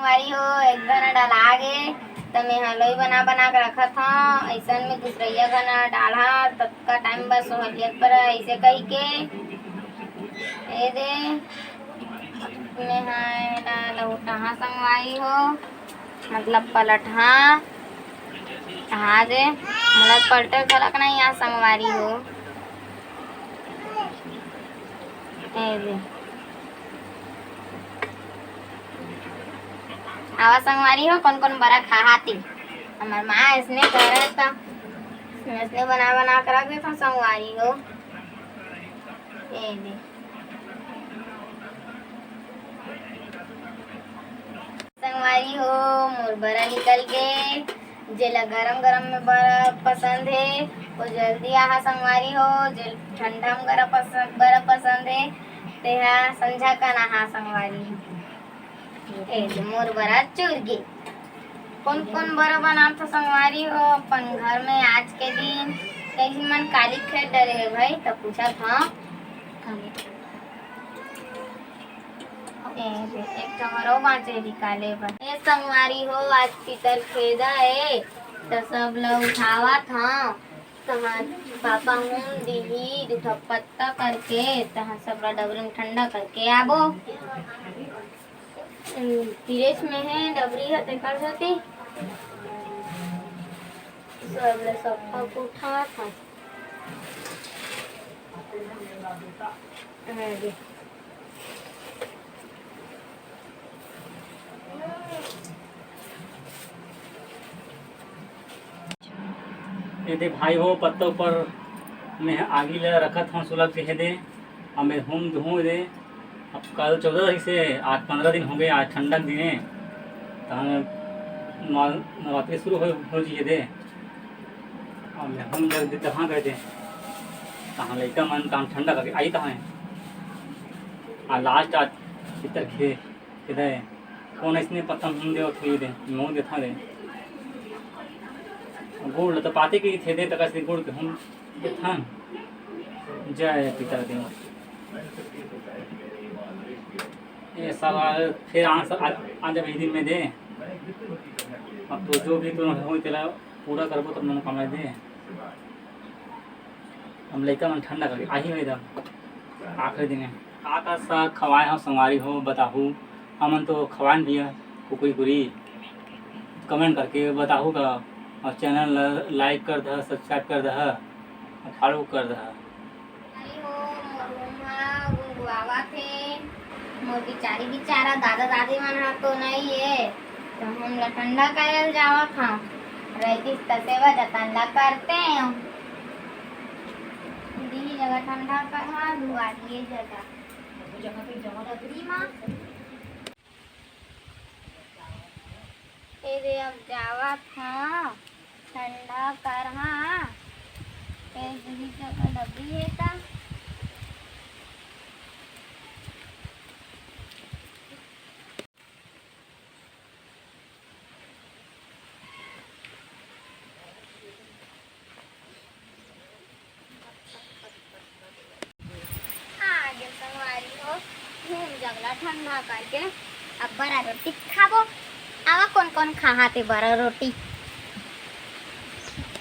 संगवारी हो एक घना डाला गे तो मैं हलवाई बना बना के रखा था ऐसा में दूसरा घना डाला तब का टाइम बस सहूलियत पर ऐसे कही के ए दे मैं लौटा संगवारी हो मतलब पलटा हाँ दे मतलब पलटे खलक नहीं यहाँ संगवारी हो ए दे आवा संगवारी हो कौन कौन बड़ा खाती हमार माँ इसने करे था इसने बना बना कर रख देता संगवारी हो ए दे संगवारी हो मोर बड़ा निकल के जेला गरम गरम में बड़ा पसंद है वो जल्दी आहा संगवारी हो जे ठंडा में बड़ा पसंद है तेहा समझा का नहा संगवारी ए मोर बड़ा चुरगी कौन कौन बड़ा बनाता संगवारी हो अपन घर में आज के दिन कहीं मन काली खेल डरे है भाई तो पूछा था एक टमरो बाँचे निकाले पर ये संगवारी हो आज पीतल खेदा है तो सब लोग उठावा था तहाँ पापा हूँ दीदी दूधा पत्ता करके तहाँ सब डबरी में ठंडा करके आबो तिरेस में है डबरी है ते कर सकती सब उठा था ये दे भाई हो पत्ता ऊपर मैं आगी ले रखा था सुलग के दे अब मैं हूँ दे अब कल 14 तारीख से आज 15 दिन हो गए आज ठंडक दिने तो नवरात्रि शुरू हो जाइए दे और मैं हम जब दे कहाँ गए थे कहाँ लड़का मन काम ठंडा करके आई कहाँ है और लास्ट आज चित्र खेदे कौन इसने पत्ता हम दे और दे मुँह देखा दे गुड़ तो पाते के थे दे तक से गुड़ के हम थान जय पिता दे ये सब फिर आज दिन में दे अब तो जो भी तुम हो तेरा पूरा करबो तो मनोकामना दे हम लड़का मन ठंडा करके आही हो एकदम आखिरी दिन का सा खवाए हो संगवारी हो बताहू हमन तो खवान भी है कुकुरी गुरी कमेंट करके बताहू का और चैनल लाइक कर दह सब्सक्राइब कर दह फॉलो कर दह मोर बिचारा दादा दादी मन हा तो नहीं है तो हम ला ठंडा करल जावा था रहती सेवा जतन ला करते हैं दी जगह ठंडा करा दुआरी जगह पे जमा डबरी मां ए दे अब जावा था ठंडा कर हाँ दूरी जगह डबरी है का आगे संगवारी हो जगला ठंडा करके अब बड़ा रोटी खाबो आवा कौन कौन खाते बड़ा रोटी